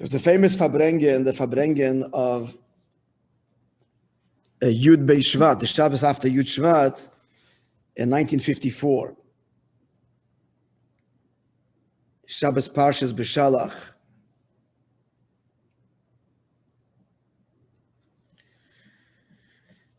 There's a famous Farbrengen, the Farbrengen of Yud Bei Shvat, the Shabbos after Yud Shvat in 1954. Shabbos Parshas B'Shalach.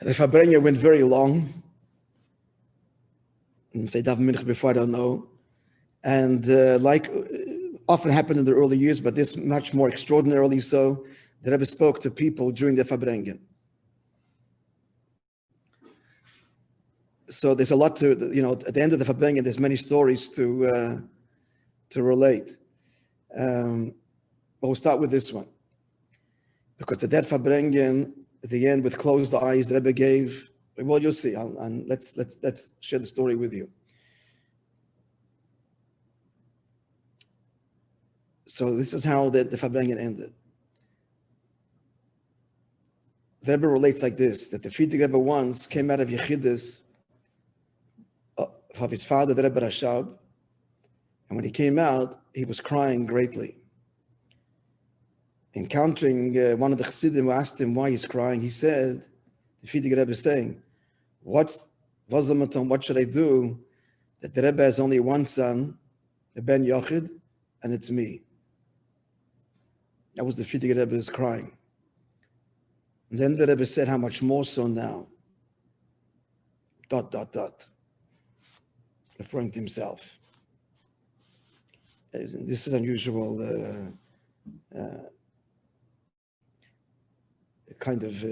The Farbrengen went very long. If they daven mincha before, I don't know. And like often happened in the early years, but this much more extraordinarily so, the Rebbe spoke to people during the Farbrengen. So there's a lot to, at the end of the Farbrengen, there's many stories to relate. But we'll start with this one. Because at that Farbrengen, at the end, with closed eyes, the Rebbe gave, well, you'll see, and let's share the story with you. So this is how the Farbrengen ended. The Rebbe relates like this, that the Frierdiker Rebbe once came out of Yechidus of his father, the Rebbe Rashab, and when he came out, he was crying greatly. Encountering one of the Chassidim who asked him why he's crying, he said, the Frierdiker Rebbe is saying, what should I do that the Rebbe has only one son, the Ben Yochid, and it's me? That was the Frierdiker Rebbe's crying. And then the Rebbe said, how much more so now? ... referring to himself. This is unusual kind of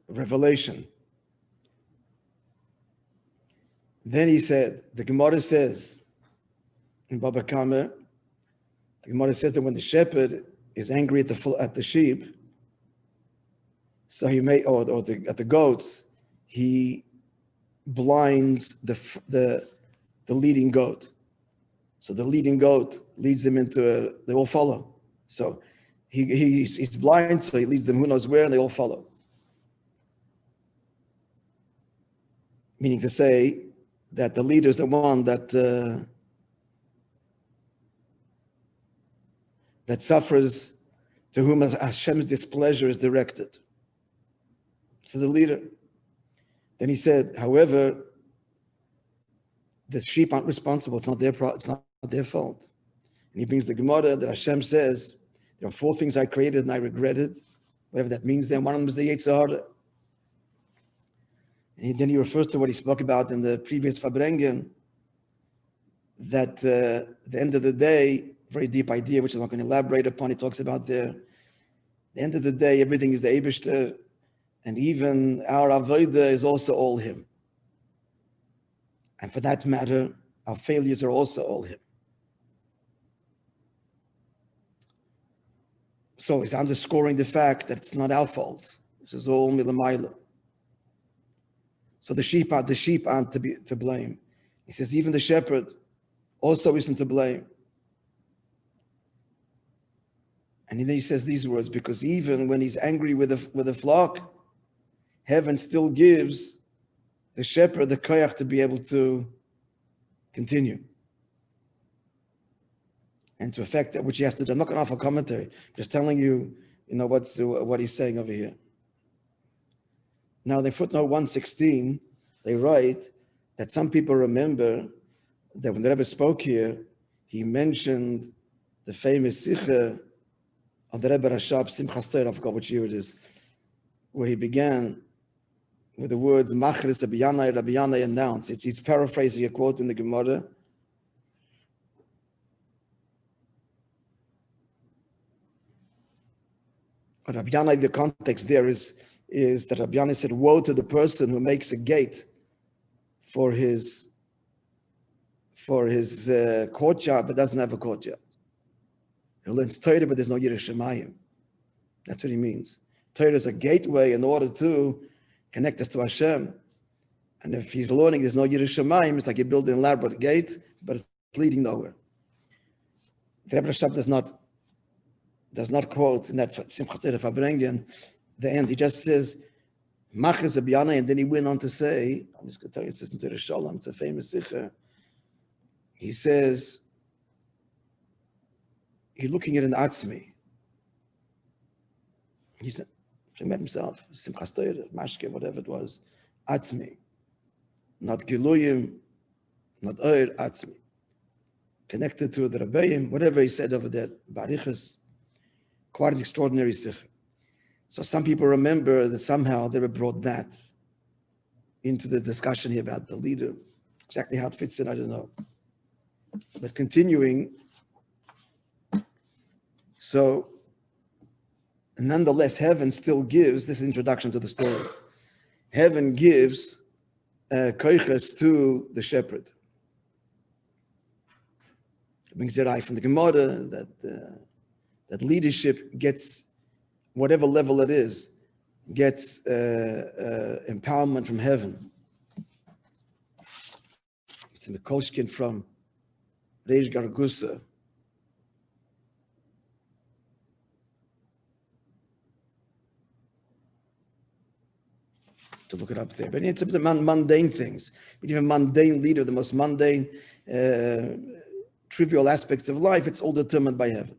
revelation. Then he said, the Gemara says in Baba Kama, the Gemara says that when the shepherd is angry at the sheep, so he may, at the goats, he blinds the leading goat. So the leading goat leads them into, they all follow. So he's blind, so he leads them who knows where, and they all follow. Meaning to say that the leader is the one that suffers, to whom Hashem's displeasure is directed. So the leader. Then he said, however, the sheep aren't responsible. It's not their fault. And he brings the Gemara that Hashem says, there are 4 things I created and I regretted, whatever that means. Then one of them is the Yetzer Hara. And then he refers to what he spoke about in the previous Farbrengen, that the end of the day, very deep idea, which I'm not going to elaborate upon, he talks about there. The end of the day, everything is the Eibishter, and even our Avodah is also all Him. And for that matter, our failures are also all Him. So he's underscoring the fact that it's not our fault. This is all Milamayla. So the sheep aren't to blame. He says even the shepherd also isn't to blame. And then he says these words, because even when he's angry with the flock, heaven still gives the shepherd the koyach to be able to continue and to affect that which he has to do. I'm not going to offer commentary, just telling you, what he's saying over here. Now, the footnote 116, they write that some people remember that when the Rebbe spoke here, he mentioned the famous Sikha of the Rebbe Rashab, Simchas Torah, I forgot which year it is, where he began with the words Machris Rabbi Yanai announced. He's paraphrasing a quote in the Gemara. Rabbi Yanai, the context there is that Rabbi Yanai said, woe to the person who makes a gate for his courtyard but doesn't have a courtyard. He learns Torah but there's no Yiras Shamayim. That's what he means. Torah is a gateway in order to connect us to Hashem. And if he's learning there's no Yiras Shamayim, it's like you build an elaborate gate, but it's leading nowhere. The Rebbe Rashab does not quote in that Simchat Torah Farbrengen the end. He just says, Machas Abiyana, and then he went on to say, I'm just going to tell you, this isn't Torah Shalom, it's a famous Sikha. He says, He's looking at an atzmi. He said, he met himself, Simchas Torah, Mashke, whatever it was, atzmi. Not Giluyim, not Oir, atzmi. Connected to the Rabbeim, whatever he said over there, Barichas, quite an extraordinary sikh. So some people remember that somehow they were brought that into the discussion here about the leader. Exactly how it fits in, I don't know. But continuing, so nonetheless, heaven still gives, this is introduction to the story, heaven gives koiches to the shepherd. It brings it right from the Gemara that leadership gets, whatever level it is, gets empowerment from heaven. It's in the Kolshkin from Reish Gargusa. To look it up there. But it's the mundane things. But even mundane leader, the most mundane, trivial aspects of life, it's all determined by heaven.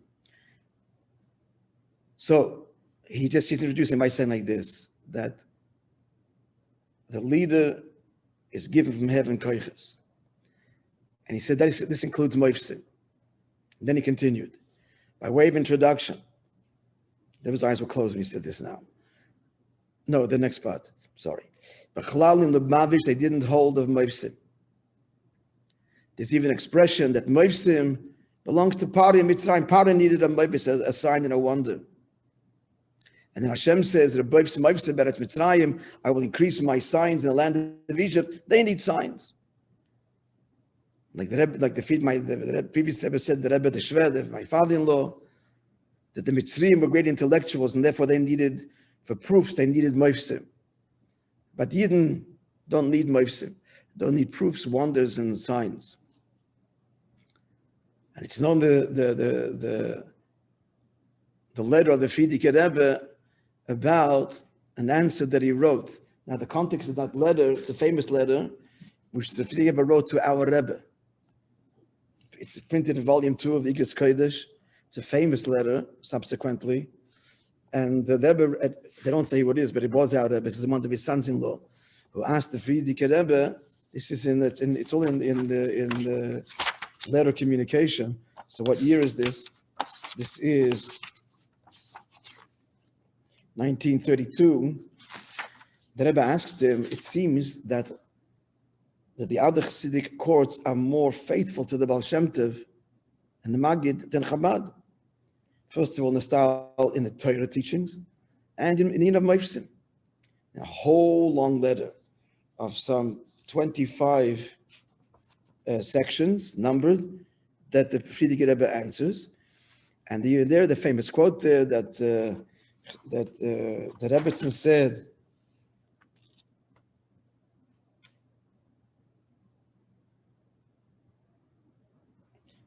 So he's introducing by saying like this, that the leader is given from heaven koiches. And he said that this includes Moishe. Then he continued, by way of introduction. Then his eyes were closed when he said this now. No, the next part. Sorry. But Chalal in the Mavish, they didn't hold of Moishe. There's even expression that Moishe belongs to Pari and Mitzrayim. Pari needed a Moishe, a sign and a wonder. And then Hashem says, I will increase my signs in the land of Egypt. They need signs. Like the Rebbe, the previous Rebbe said, the Rebbe, the Shved, my father-in-law, that the Mitzrayim were great intellectuals, and therefore they needed, for proofs, they needed Moishe. But Yidden don't need Moishe, don't need proofs, wonders, and signs. And it's known the letter of the Frierdiker Rebbe about an answer that he wrote. Now the context of that letter, it's a famous letter, which the Frierdiker Rebbe wrote to our Rebbe. It's printed in volume 2 of the Igros Kodesh. It's a famous letter, subsequently. And the Rebbe, they don't say who it is, but it was our Rebbe. This is one of his sons-in-law, who asked the Frierdiker Rebbe, this is it's all in the letter communication. So what year is this? This is 1932. The Rebbe asked him, it seems that the other Chassidic courts are more faithful to the Baal Shem Tov and the Maggid than Chabad. First of all, in the style in the Torah teachings, and in the of Moifsim. A whole long letter of some 25 sections, numbered, that the Frierdiker Rebbe answers. And there, the famous quote there that the Rebbetzin said,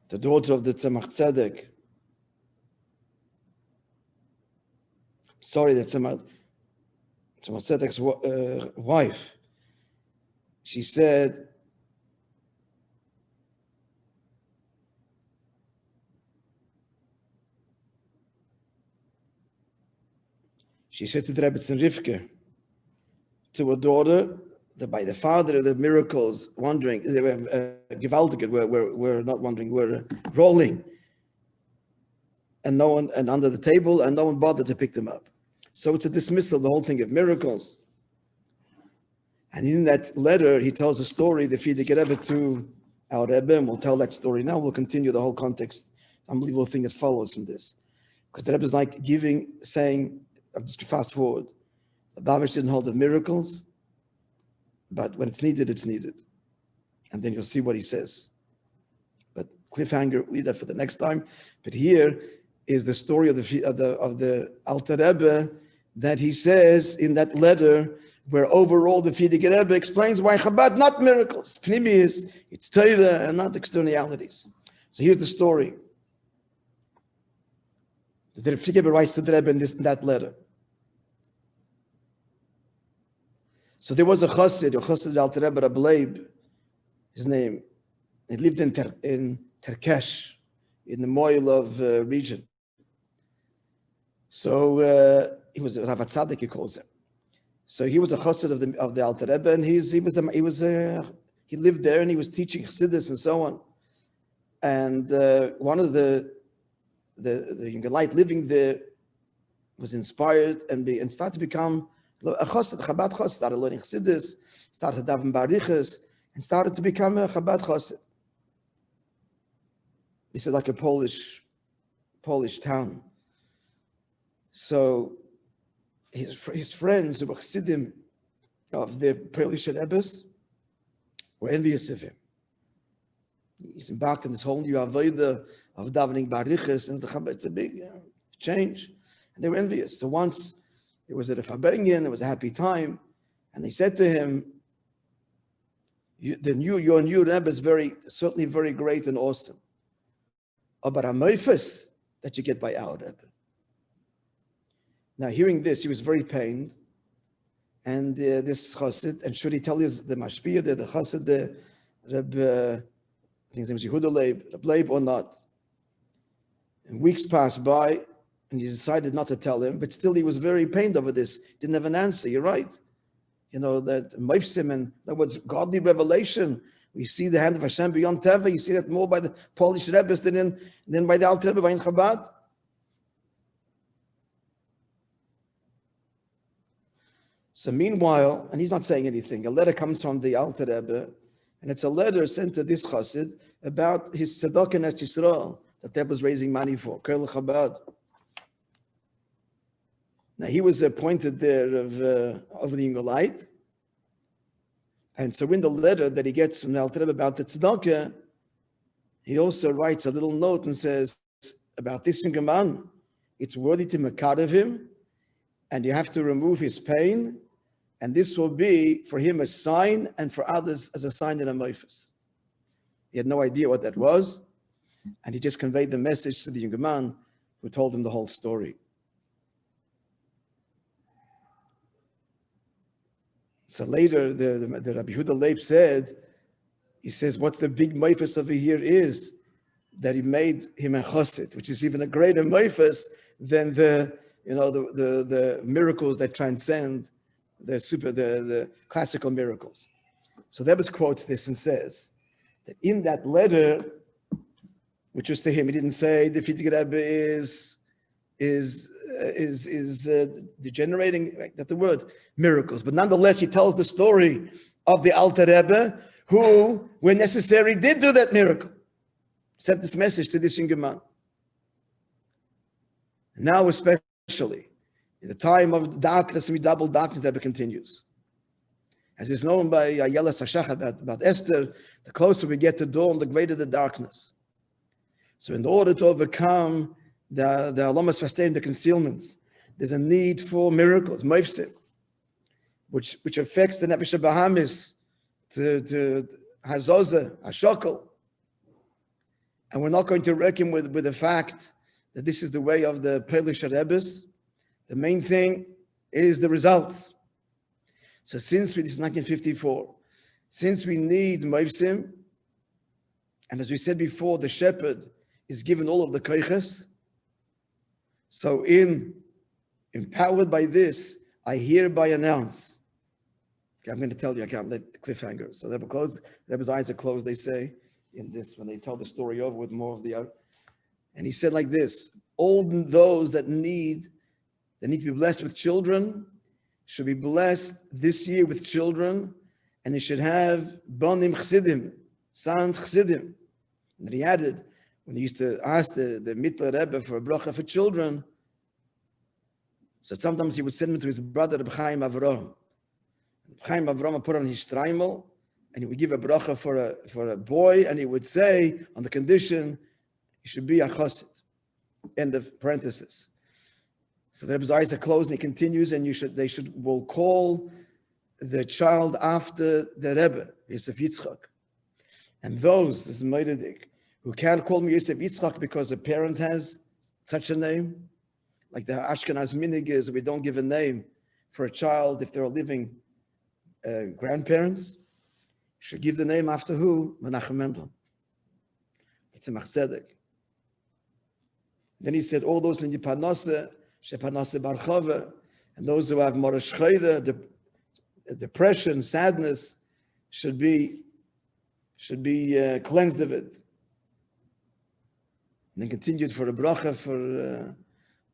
the daughter of the Tzemach Tzedek, the Tzemach Tzedek's wife, she said, to the Rebbetzin Rivke, to her daughter, that by the father of the miracles, wondering, they were gewaltig, we're not wondering, we're rolling, and no one, and under the table, and no one bothered to pick them up. So it's a dismissal, the whole thing of miracles. And in that letter, he tells a story, the Frierdiker Rebbe to our Rebbe, and we'll tell that story now. We'll continue the whole context, unbelievable thing that follows from this. Because the Rebbe is like saying, I'm just fast forward. The Babish didn't hold the miracles, but when it's needed, it's needed. And then you'll see what he says. But cliffhanger, leave that for the next time. But here is the story of the Alter Rebbe that he says in that letter, where overall the Frierdiker Rebbe explains why Chabad, not miracles. Pnimius, it's Torah and not externalities. So here's the story. The Frierdiker Rebbe writes to the Rebbe in that letter. So there was a Chassid Alter Rebbe, Rabbi, his name. He lived in Terkesh, in the Moilov region. So he was a Rav Tzaddik, he calls him. So he was a chassid of the Alter Rebbe, and he lived there, and he was teaching Chassidus and so on. And one of the younger light living there was inspired and started to become a chassid, Chabad chassid. Started learning Chassidus, started daven barichas, and started to become a Chabad chassid. This is like a Polish town. So his friends who were Chassidim of the Polish Rebbes were envious of him. He's embarked on this whole new avodah of davening barichas, and it's a big change, and they were envious. So once it was at a farbrengen, there was a happy time, and they said to him, your new Rebbe is certainly very great and awesome. But a meifes that you get by our Rebbe. Now, hearing this, he was very pained, and this chassid, and should he tell us the mashpia, the chassid, the Rebbe, I think his name is Yehuda Leib, or not? And weeks passed by, and he decided not to tell him, but still he was very pained over this. He didn't have an answer. You're right. That Moifsim, and that was godly revelation. We see the hand of Hashem beyond Teva. You see that more by the Polish Rebbes than by the Alter Rebbe, by Chabad. So meanwhile, and he's not saying anything, a letter comes from the Alter Rebbe, and it's a letter sent to this chassid about his tzedakah in Eretz Yisrael that Rebbe was raising money for, Kerl Chabad. Now he was appointed there of the Yingolite, and so in the letter that he gets from the Alter Rebbe about the tzedakah, he also writes a little note and says about this young man, it's worthy to makarev him, and you have to remove his pain, and this will be for him a sign, and for others as a sign in a meifes. He had no idea what that was, and he just conveyed the message to the young man who told him the whole story. So later, the Rabbi Yehuda Leib said, he says, what the big meifes over here is that he made him a chassid, which is even a greater meifes than the miracles that transcend the classical miracles. So Rebbe quotes this and says that in that letter, which was to him, he didn't say the Frierdiker Rebbe is degenerating, that the word miracles, but nonetheless he tells the story of the Alter Rebbe who, when necessary, did do that miracle, sent this message to this young man. Now especially in the time of darkness, and double darkness, that continues. As is known by Yelas Hashach about Esther, the closer we get to dawn, the greater the darkness. So in order to overcome the Alamas Fastain, the concealments, there's a need for miracles, Moifsim, which affects the Nefesh Bahamis to Hazoza, Hashokol. And we're not going to reckon with the fact that this is the way of the Polish Rebbes. The main thing is the results. So since this is 1954, since we need Moifsim, and as we said before, the shepherd is given all of the koiches. So empowered by this, I hereby announce. Okay, I'm going to tell you, I can't let the cliffhanger. So Rebbe's eyes are closed, they say, in this, when they tell the story over with more of the... And he said like this, all those that need to be blessed with children should be blessed this year with children, and they should have bonim chsidim, sons chsidim. And he added, when he used to ask the Mittler Rebbe for a bracha for children, so sometimes he would send him to his brother Rabbi Chaim Avram. Chaim Avram would put on his shtreimel, and he would give a bracha for a boy, and he would say, on the condition, he should be a chassid. End of parenthesis. So the Rebbe's eyes are closed, and he continues, and will call the child after the Rebbe, Yosef Yitzchak. And those, this is Meiredik, who can't call me Yosef Yitzchak because a parent has such a name, like the Ashkenaz minig is, we don't give a name for a child if they're living grandparents, should give the name after who? Menachem Mendel. It's a Chassidic. Then he said, all those in the Parnasse, Sheparnasse Barchava, and those who have Moresh Chayre, depression, sadness, should be cleansed of it. And then continued for a bracha for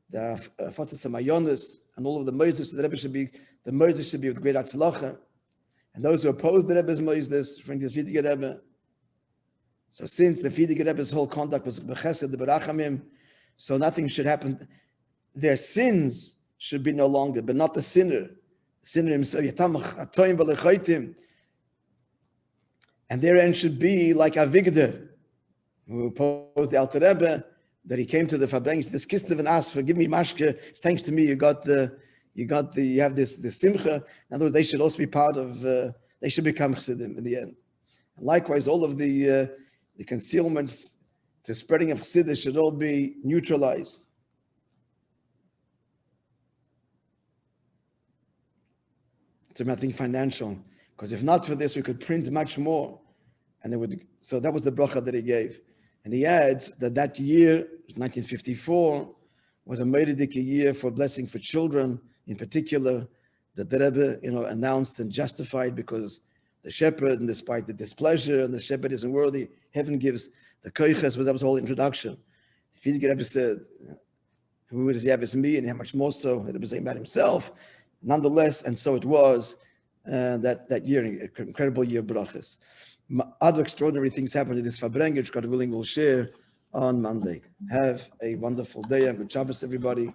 the Fatas Mayonis and all of the Moses. The Rebbe should be with great atzlacha. And those who oppose the Rebbe's Moses, from the Fidige Rebbe. So since the Fidige Rebbe's whole conduct was bechesed, the barachamim, so nothing should happen. Their sins should be no longer, but not the sinner. The sinner himself, and their end should be like Avigdor, who opposed the Alter Rebbe, that he came to the Fabrengs, this Kistev and asked for, give me mashke, it's thanks to me, you have this simcha. In other words, they should also be part of, they should become Chassidim in the end. And likewise, all of the concealments to spreading of Chassidus should all be neutralized. So I think financial, because if not for this, we could print much more, and they would. So that was the bracha that he gave, and he adds that year, 1954, was a Meididik year for blessing for children, in particular, that the Rebbe, announced and justified, because the shepherd, and despite the displeasure, and the shepherd isn't worthy, heaven gives the koiches. That was the whole introduction. The Fidige Rebbe said, "Who does he have as me, and how much more so?" The Rebbe saying about himself. Nonetheless, and so it was that year, incredible year of brachas. Other extraordinary things happened in this Fabrengen, which God willing we'll share on Monday. Have a wonderful day and good Shabbos, everybody.